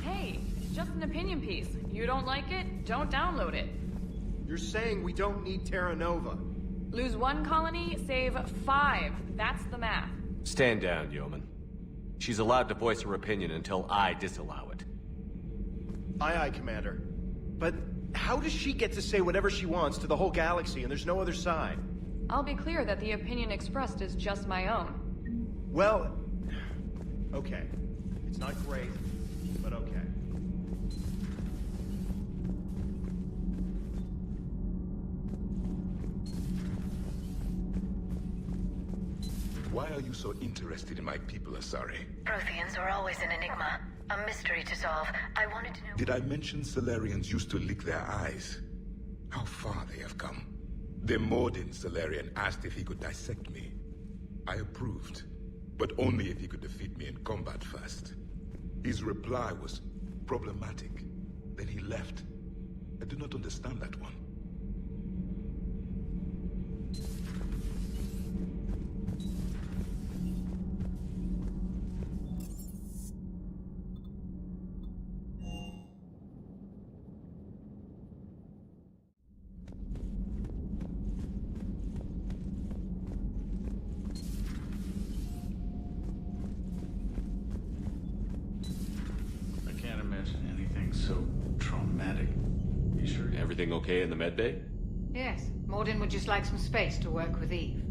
Hey, it's just an opinion piece. You don't like it, don't download it. You're saying we don't need Terra Nova. Lose 1 colony, save 5. That's the math. Stand down, Yeoman. She's allowed to voice her opinion until I disallow it. Aye, aye, Commander. But how does she get to say whatever she wants to the whole galaxy and there's no other side? I'll be clear that the opinion expressed is just my own. Well, okay. It's not great, but okay. Why are you so interested in my people, Asari? Protheans are always an enigma. A mystery to solve. I wanted to know... Did I mention Solarians used to lick their eyes? How far they have come. The Mordin Solarian asked if he could dissect me. I approved, but only if he could defeat me in combat first. His reply was problematic. Then he left. I do not understand that one. So traumatic. You sure Everything okay in the medbay? Yes. Mordin would just like some space to work with Eve.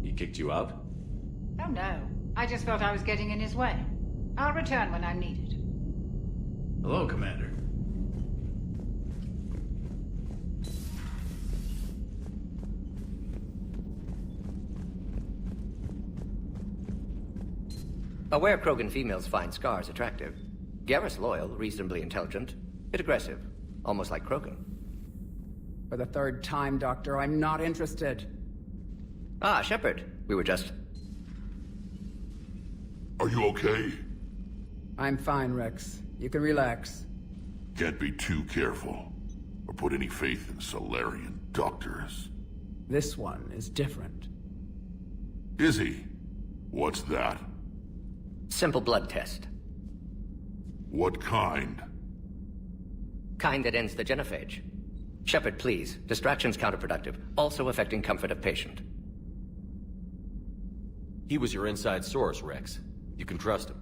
He kicked you out? Oh no. I just felt I was getting in his way. I'll return when I'm needed. Hello, Commander. Aware Krogan females find scars attractive. Garrus loyal, reasonably intelligent, bit aggressive, almost like Krogan. For the 3rd time, Doctor, I'm not interested. Ah, Shepard. We were just... Are you okay? I'm fine, Rex. You can relax. Can't be too careful, or put any faith in Solarian doctors. This one is different. Is he? What's that? Simple blood test. What kind? Kind that ends the genophage. Shepard, please. Distraction's counterproductive, also affecting comfort of patient. He was your inside source, Rex. You can trust him.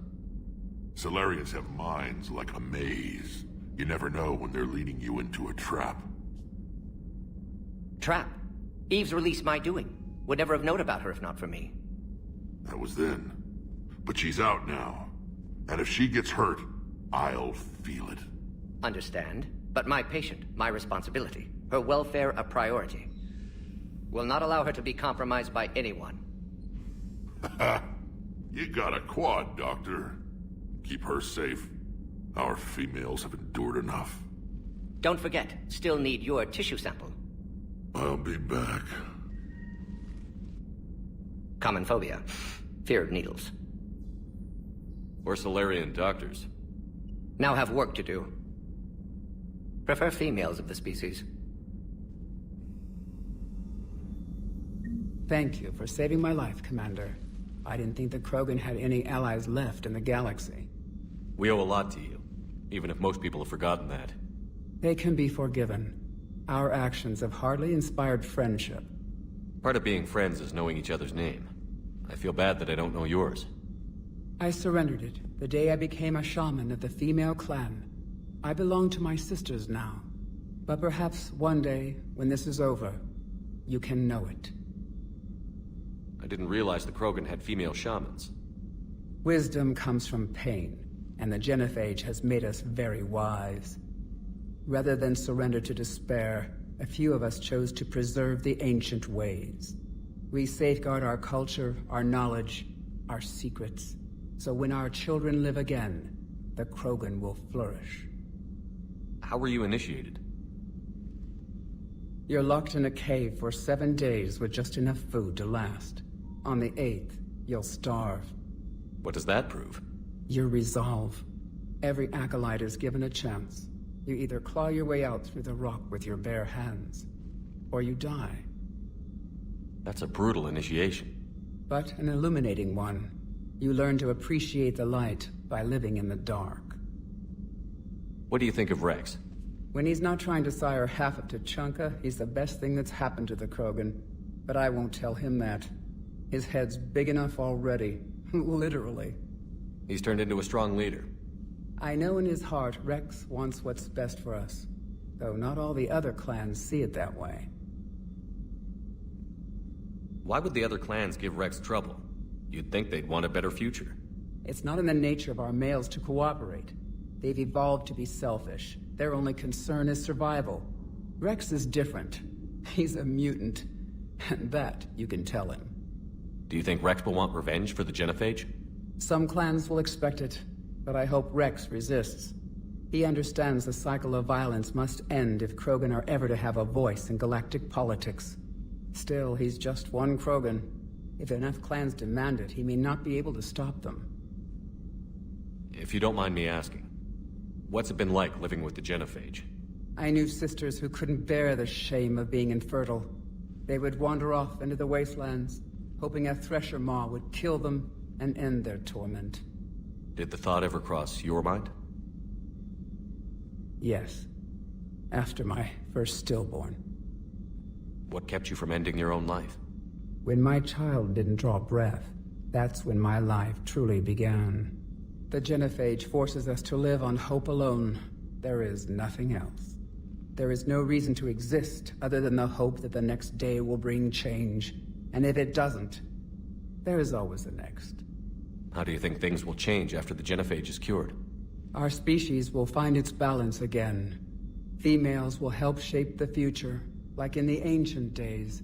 Solarians have minds like a maze. You never know when they're leading you into a trap. Trap? Eve's release my doing. Would never have known about her if not for me. That was then. But she's out now. And if she gets hurt, I'll feel it. Understand, but my patient, my responsibility. Her welfare a priority. Will not allow her to be compromised by anyone. You got a quad, Doctor. Keep her safe. Our females have endured enough. Don't forget, still need your tissue sample. I'll be back. Common phobia. Fear of needles. Or Solarian doctors. Now have work to do. Prefer females of the species. Thank you for saving my life, Commander. I didn't think the Krogan had any allies left in the galaxy. We owe a lot to you, even if most people have forgotten that. They can be forgiven. Our actions have hardly inspired friendship. Part of being friends is knowing each other's name. I feel bad that I don't know yours. I surrendered it the day I became a shaman of the female clan. I belong to my sisters now. But perhaps one day, when this is over, you can know it. I didn't realize the Krogan had female shamans. Wisdom comes from pain, and the genophage has made us very wise. Rather than surrender to despair, a few of us chose to preserve the ancient ways. We safeguard our culture, our knowledge, our secrets. So when our children live again, the Krogan will flourish. How were you initiated? You're locked in a cave for 7 days with just enough food to last. On the 8th, you'll starve. What does that prove? Your resolve. Every acolyte is given a chance. You either claw your way out through the rock with your bare hands, or you die. That's a brutal initiation. But an illuminating one. You learn to appreciate the light by living in the dark. What do you think of Rex? When he's not trying to sire half of Tuchanka, he's the best thing that's happened to the Krogan. But I won't tell him that. His head's big enough already. Literally. He's turned into a strong leader. I know in his heart Rex wants what's best for us. Though not all the other clans see it that way. Why would the other clans give Rex trouble? You'd think they'd want a better future. It's not in the nature of our males to cooperate. They've evolved to be selfish. Their only concern is survival. Rex is different. He's a mutant. And that you can tell him. Do you think Rex will want revenge for the Genophage? Some clans will expect it, but I hope Rex resists. He understands the cycle of violence must end if Krogan are ever to have a voice in galactic politics. Still, he's just one Krogan. If enough clans demand it, he may not be able to stop them. If you don't mind me asking, what's it been like living with the Genophage? I knew sisters who couldn't bear the shame of being infertile. They would wander off into the wastelands, hoping a Thresher Maw would kill them and end their torment. Did the thought ever cross your mind? Yes. After my first stillborn. What kept you from ending your own life? When my child didn't draw breath, that's when my life truly began. The Genophage forces us to live on hope alone. There is nothing else. There is no reason to exist other than the hope that the next day will bring change. And if it doesn't, there is always the next. How do you think things will change after the Genophage is cured? Our species will find its balance again. Females will help shape the future, like in the ancient days,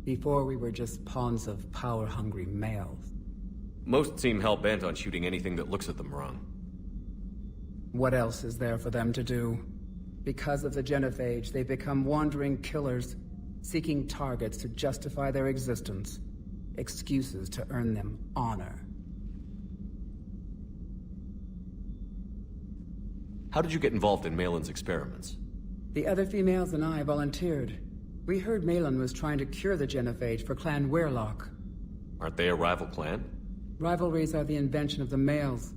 before we were just pawns of power-hungry males. Most seem hell-bent on shooting anything that looks at them wrong. What else is there for them to do? Because of the Genophage, they become wandering killers, seeking targets to justify their existence. Excuses to earn them honor. How did you get involved in Malin's experiments? The other females and I volunteered. We heard Malin was trying to cure the Genophage for Clan Weirlock. Aren't they a rival clan? Rivalries are the invention of the males.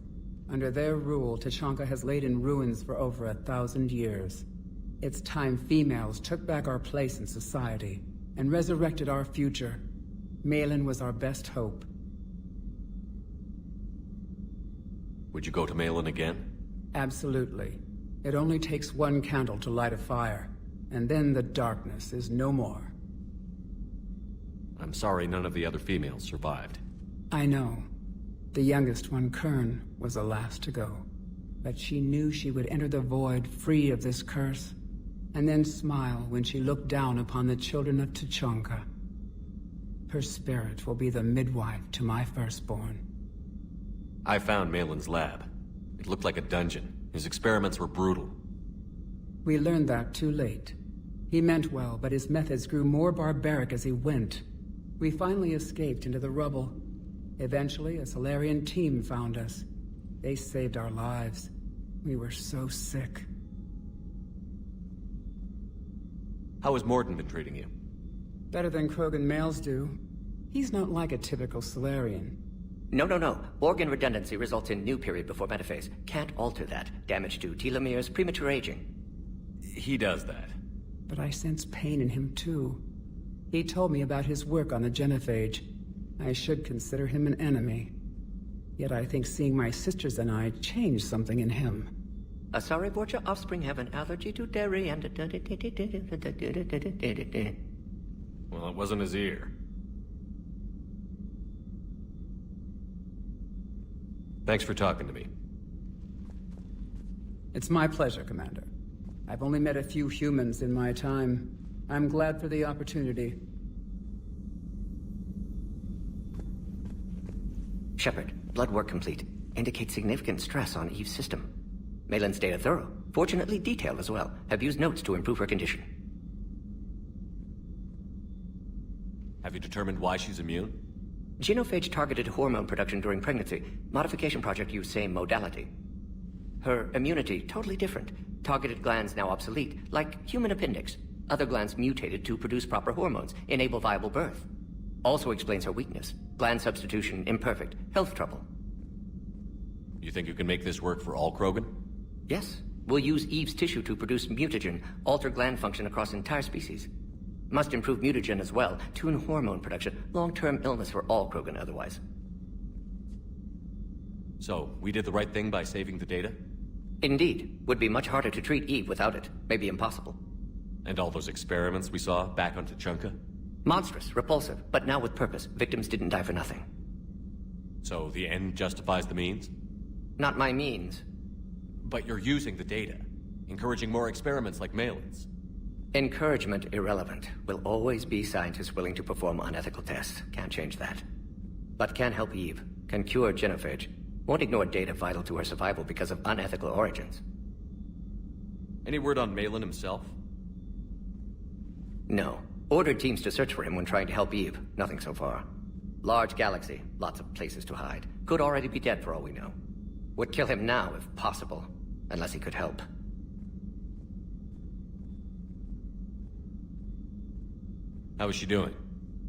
Under their rule, Tuchanka has laid in ruins for over 1,000 years. It's time females took back our place in society and resurrected our future. Malin was our best hope. Would you go to Malin again? Absolutely. It only takes one candle to light a fire, and then the darkness is no more. I'm sorry none of the other females survived. I know. The youngest one, Kern, was the last to go. But she knew she would enter the void free of this curse, and then smile when she looked down upon the children of Tuchanka. Her spirit will be the midwife to my firstborn. I found Malin's lab. It looked like a dungeon. His experiments were brutal. We learned that too late. He meant well, but his methods grew more barbaric as he went. We finally escaped into the rubble. Eventually, a Solarian team found us. They saved our lives. We were so sick. How has Morden been treating you? Better than Krogan males do. He's not like a typical Solarian. No. Organ redundancy results in new period before metaphase. Can't alter that. Damage to telomeres, premature aging. He does that. But I sense pain in him too. He told me about his work on the Genophage. I should consider him an enemy. Yet I think seeing my sisters and I changed something in him. Sorry, Borgia offspring have an allergy to dairy and... Well, it wasn't his ear. Thanks for talking to me. It's my pleasure, Commander. I've only met a few humans in my time. I'm glad for the opportunity. Shepard, blood work complete. Indicates significant stress on Eve's system. Malin's data thorough. Fortunately detailed as well. Have used notes to improve her condition. Have you determined why she's immune? Genophage targeted hormone production during pregnancy. Modification project used same modality. Her immunity, totally different. Targeted glands now obsolete, like human appendix. Other glands mutated to produce proper hormones, enable viable birth. Also explains her weakness. Gland substitution imperfect. Health trouble. You think you can make this work for all Krogan? Yes. We'll use Eve's tissue to produce mutagen, alter gland function across entire species. Must improve mutagen as well, tune hormone production, long-term illness for all Krogan otherwise. So, we did the right thing by saving the data? Indeed. Would be much harder to treat Eve without it. Maybe impossible. And all those experiments we saw back on Tuchanka? Monstrous, repulsive, but now with purpose. Victims didn't die for nothing. So the end justifies the means? Not my means. But you're using the data, encouraging more experiments like Malin's. Encouragement irrelevant. Will always be scientists willing to perform unethical tests. Can't change that. But can help Eve. Can cure genophage. Won't ignore data vital to her survival because of unethical origins. Any word on Malin himself? No. Ordered teams to search for him when trying to help Eve. Nothing so far. Large galaxy. Lots of places to hide. Could already be dead for all we know. Would kill him now if possible. Unless he could help. How is she doing?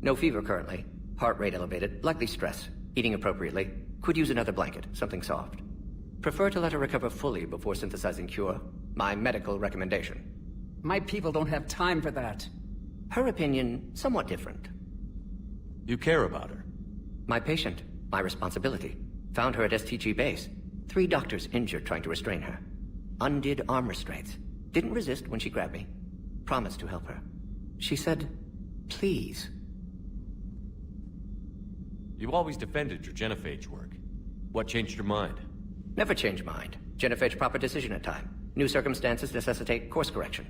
No fever currently. Heart rate elevated. Likely stress. Eating appropriately. Could use another blanket. Something soft. Prefer to let her recover fully before synthesizing cure. My medical recommendation. My people don't have time for that. Her opinion, somewhat different. You care about her? My patient. My responsibility. Found her at STG base. 3 doctors injured trying to restrain her. Undid arm restraints. Didn't resist when she grabbed me. Promised to help her. She said, please. You've always defended your genophage work. What changed your mind? Never change mind. Genophage proper decision at time. New circumstances necessitate course correction.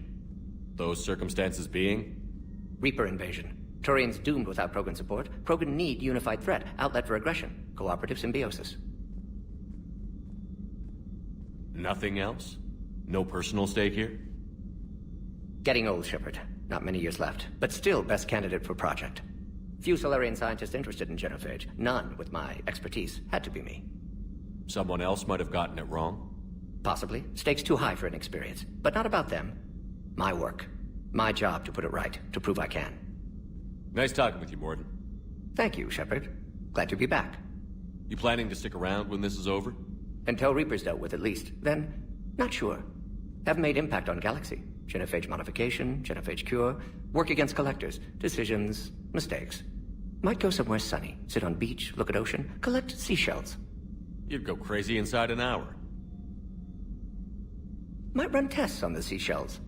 Those circumstances being? Reaper invasion. Turians doomed without Krogan support. Krogan need unified threat. Outlet for aggression. Cooperative symbiosis. Nothing else? No personal stake here? Getting old, Shepard. Not many years left. But still best candidate for project. Few Solarian scientists interested in genophage. None with my expertise. Had to be me. Someone else might have gotten it wrong? Possibly. Stakes too high for inexperience. But not about them. My work. My job to put it right. To prove I can. Nice talking with you, Morden. Thank you, Shepard. Glad to be back. You planning to stick around when this is over? Until Reaper's dealt with, at least. Then, not sure. Haven't made impact on Galaxy. Genophage modification, genophage cure, work against collectors, decisions, mistakes. Might go somewhere sunny, sit on beach, look at ocean, collect seashells. You'd go crazy inside an hour. Might run tests on the seashells.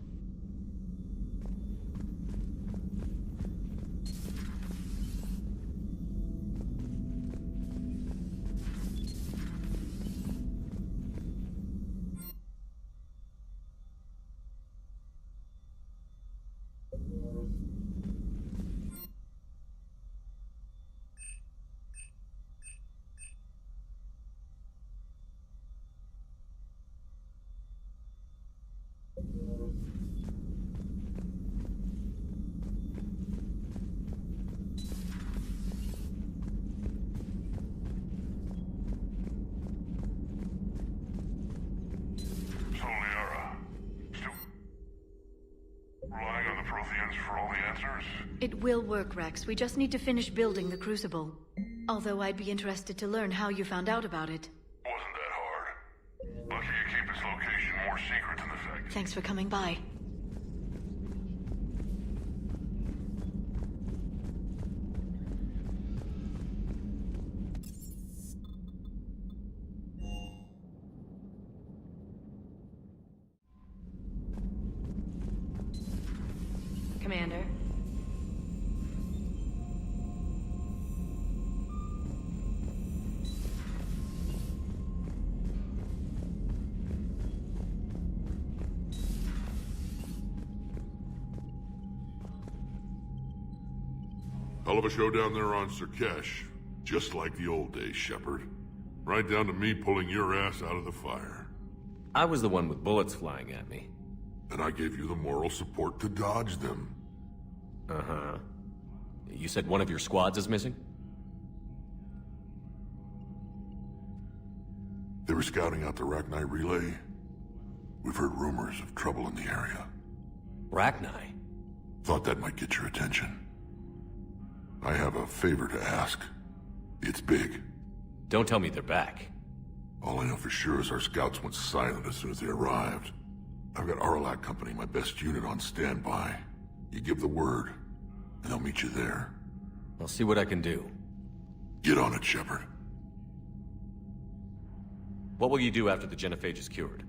It will work, Rex. We just need to finish building the Crucible. Although I'd be interested to learn how you found out about it. Wasn't that hard. Lucky you keep its location more secret than the fact. Thanks for coming by. Commander. Hell of a show down there on Sirkesh. Just like the old days, Shepard. Right down to me pulling your ass out of the fire. I was the one with bullets flying at me. And I gave you the moral support to dodge them. Uh-huh. You said one of your squads is missing? They were scouting out the Rachni relay. We've heard rumors of trouble in the area. Rachni? Thought that might get your attention. I have a favor to ask. It's big. Don't tell me they're back. All I know for sure is our scouts went silent as soon as they arrived. I've got Aralac Company, my best unit, on standby. You give the word, and they'll meet you there. I'll see what I can do. Get on it, Shepard. What will you do after the genophage is cured?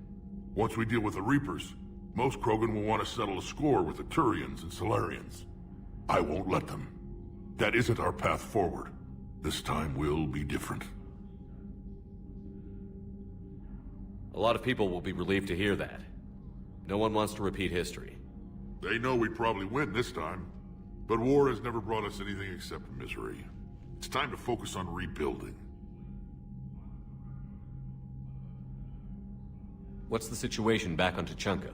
Once we deal with the Reapers, most Krogan will want to settle a score with the Turians and Solarians. I won't let them. That isn't our path forward. This time will be different. A lot of people will be relieved to hear that. No one wants to repeat history. They know we'd probably win this time, but war has never brought us anything except misery. It's time to focus on rebuilding. What's the situation back on Tuchanka?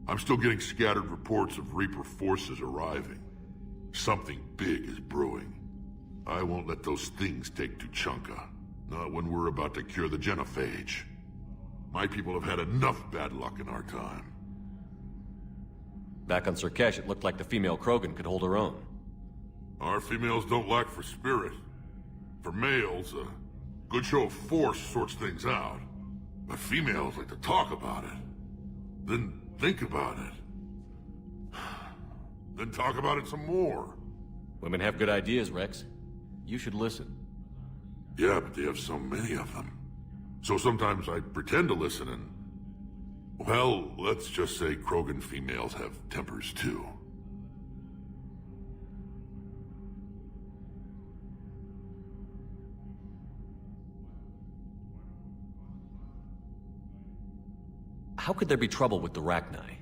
I'm still getting scattered reports of Reaper forces arriving. Something big is brewing. I won't let those things take Tuchanka. Not when we're about to cure the genophage. My people have had enough bad luck in our time. Back on Surkesh, it looked like the female Krogan could hold her own. Our females don't lack for spirit. For males, a good show of force sorts things out. But females like to talk about it. Then think about it. Then talk about it some more. Women have good ideas, Rex. You should listen. Yeah, but they have so many of them. So sometimes I pretend to listen and... Well, let's just say Krogan females have tempers too. How could there be trouble with the Rachni?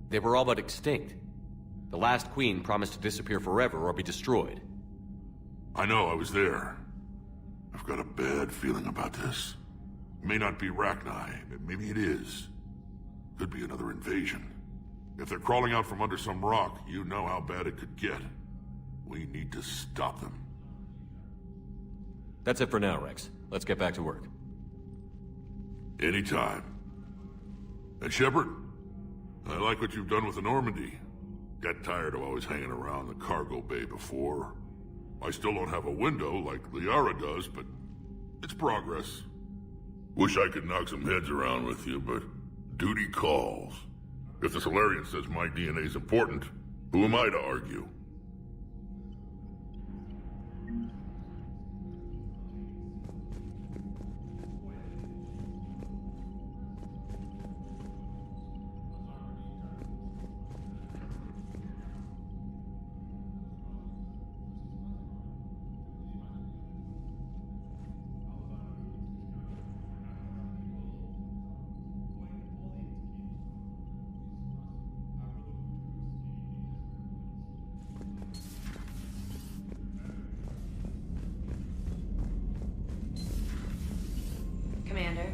They were all but extinct. The last queen promised to disappear forever or be destroyed. I know, I was there. I've got a bad feeling about this. It may not be Rachni, but maybe it is. Could be another invasion. If they're crawling out from under some rock, you know how bad it could get. We need to stop them. That's it for now, Rex. Let's get back to work. Anytime. And Shepard, I like what you've done with the Normandy. Got tired of always hanging around the cargo bay before. I still don't have a window like Liara does, but it's progress. Wish I could knock some heads around with you, but duty calls. If the Solarian says my DNA's important, who am I to argue? Commander.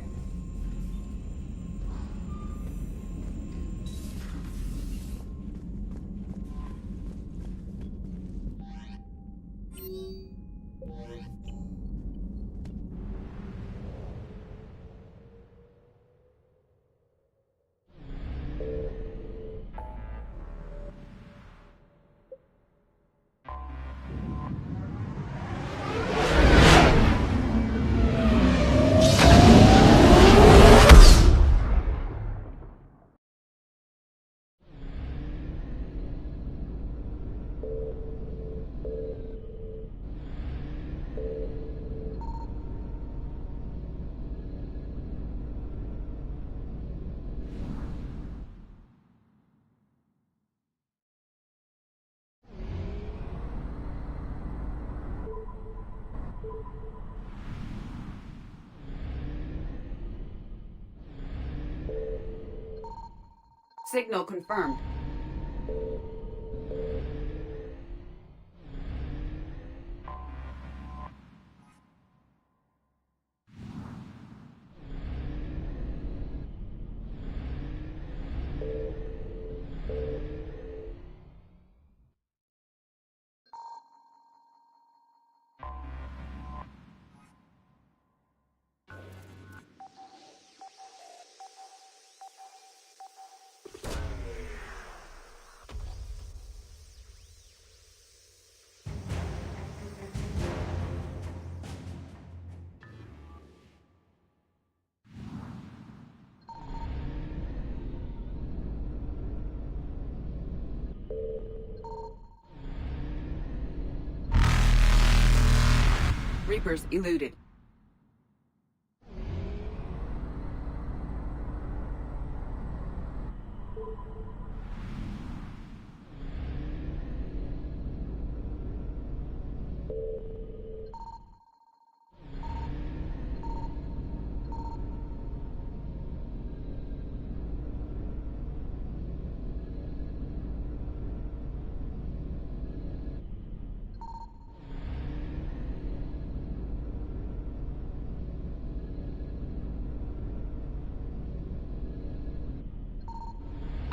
Signal confirmed. Reapers eluded.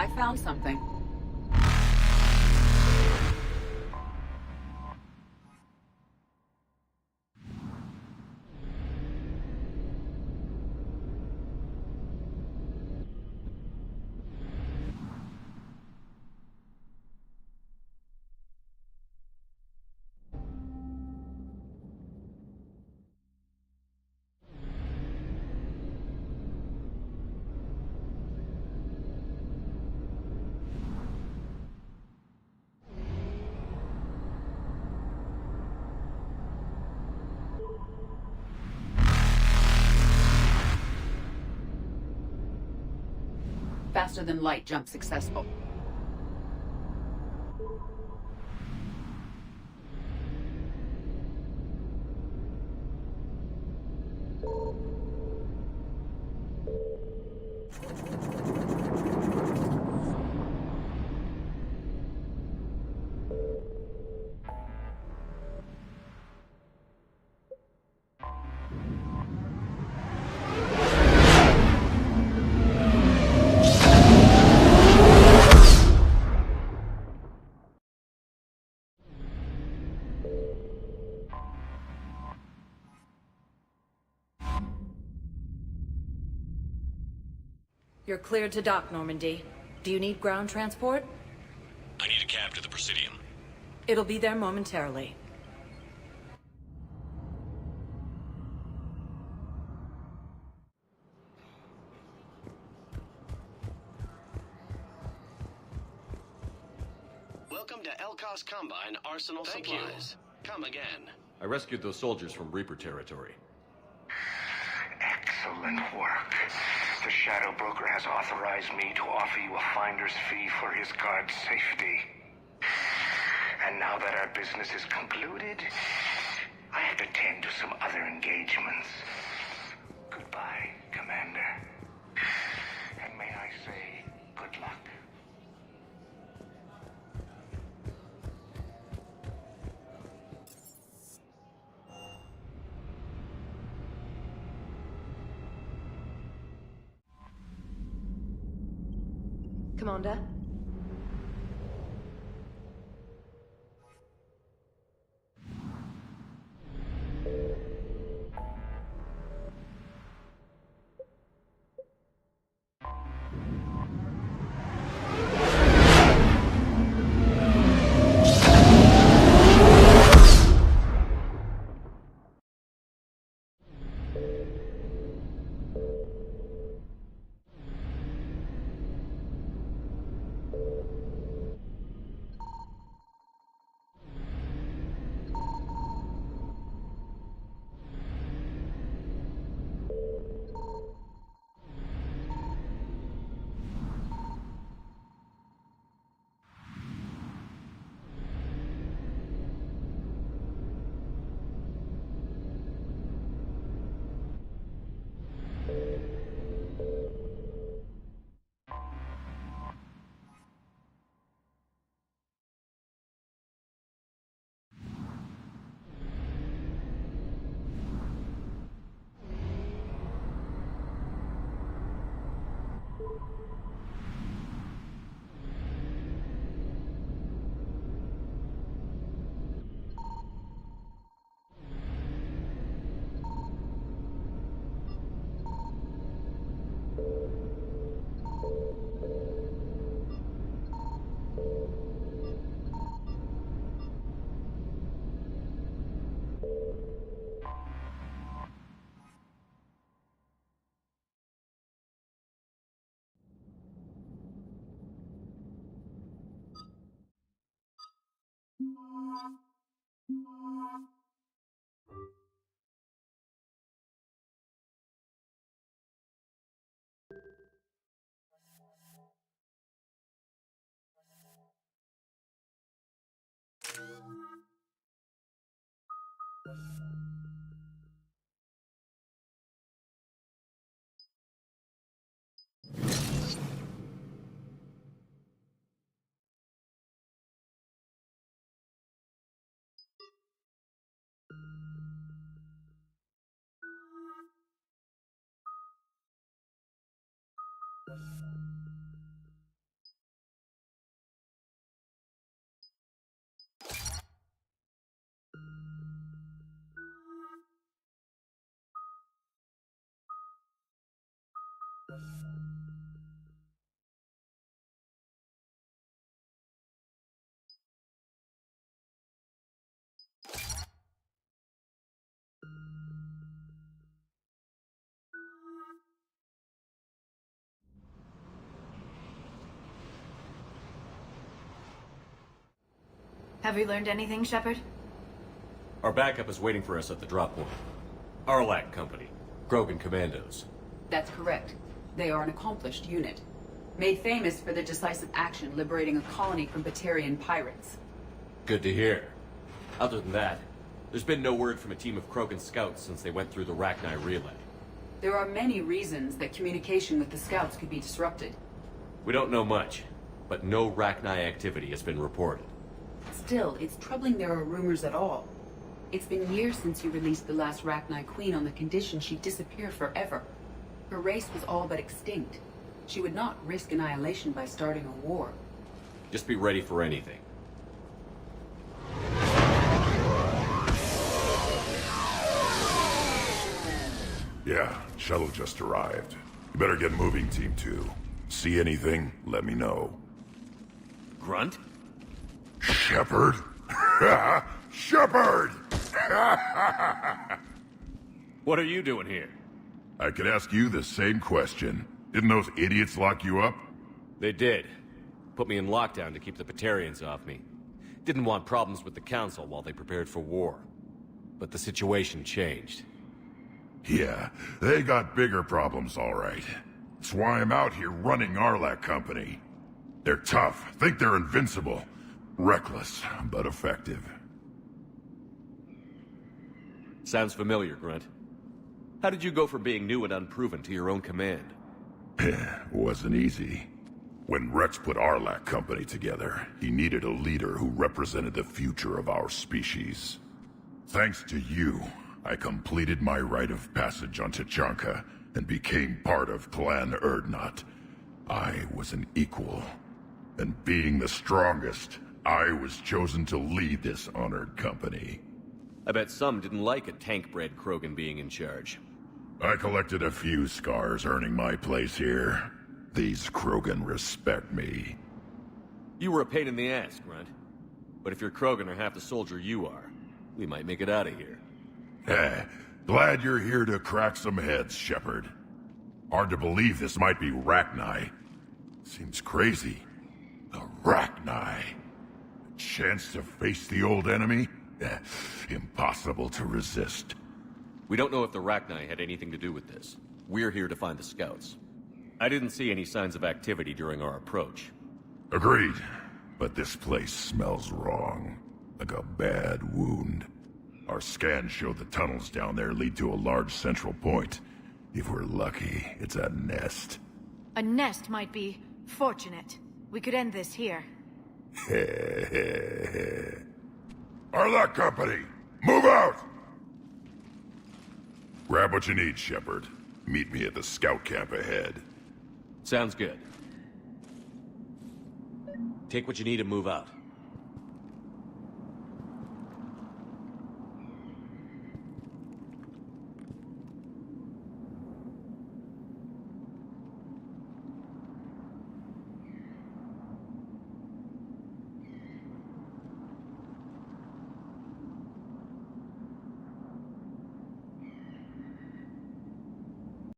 I found something. Faster than light jump successful. You're cleared to dock, Normandy. Do you need ground transport? I need a cab to the Presidium. It'll be there momentarily. Welcome to Elkos Combine Arsenal Supplies. Come again. I rescued those soldiers from Reaper territory. Excellent work. The Shadow Broker has authorized me to offer you a finder's fee for his guard's safety. And now that our business is concluded, I have to tend to some other engagements. Goodbye, Commander. And may I say, good luck. Commander? Have we learned anything, Shepard? Our backup is waiting for us at the drop point. Arlac Company. Krogan Commandos. That's correct. They are an accomplished unit. Made famous for their decisive action liberating a colony from Batarian pirates. Good to hear. Other than that, there's been no word from a team of Krogan scouts since they went through the Rachni relay. There are many reasons that communication with the scouts could be disrupted. We don't know much, but no Rachni activity has been reported. Still, it's troubling there are rumors at all. It's been years since you released the last Rachni Queen on the condition she'd disappear forever. Her race was all but extinct. She would not risk annihilation by starting a war. Just be ready for anything. Yeah, shuttle just arrived. You better get moving, Team 2. See anything, let me know. Grunt? Shepard? Shepard! What are you doing here? I could ask you the same question. Didn't those idiots lock you up? They did. Put me in lockdown to keep the Batarians off me. Didn't want problems with the Council while they prepared for war. But the situation changed. Yeah, they got bigger problems, all right. That's why I'm out here running Arlac Company. They're tough, think they're invincible. Reckless, but effective. Sounds familiar, Grunt. How did you go from being new and unproven to your own command? Wasn't easy. When Rex put Arlac Company together, he needed a leader who represented the future of our species. Thanks to you, I completed my rite of passage on Tachanka and became part of Clan Erdnot. I was an equal, and being the strongest, I was chosen to lead this honored company. I bet some didn't like a tank-bred Krogan being in charge. I collected a few scars earning my place here. These Krogan respect me. You were a pain in the ass, Grunt. But if your Krogan are half the soldier you are, we might make it out of here. Glad you're here to crack some heads, Shepard. Hard to believe this might be Rachni. Seems crazy. The Rachni. A chance to face the old enemy? Impossible to resist. We don't know if the Rachni had anything to do with this. We're here to find the scouts. I didn't see any signs of activity during our approach. Agreed. But this place smells wrong. Like a bad wound. Our scans show the tunnels down there lead to a large central point. If we're lucky, it's a nest. A nest might be fortunate. We could end this here. Arlac Company, move out! Grab what you need, Shepard. Meet me at the scout camp ahead. Sounds good. Take what you need and move out.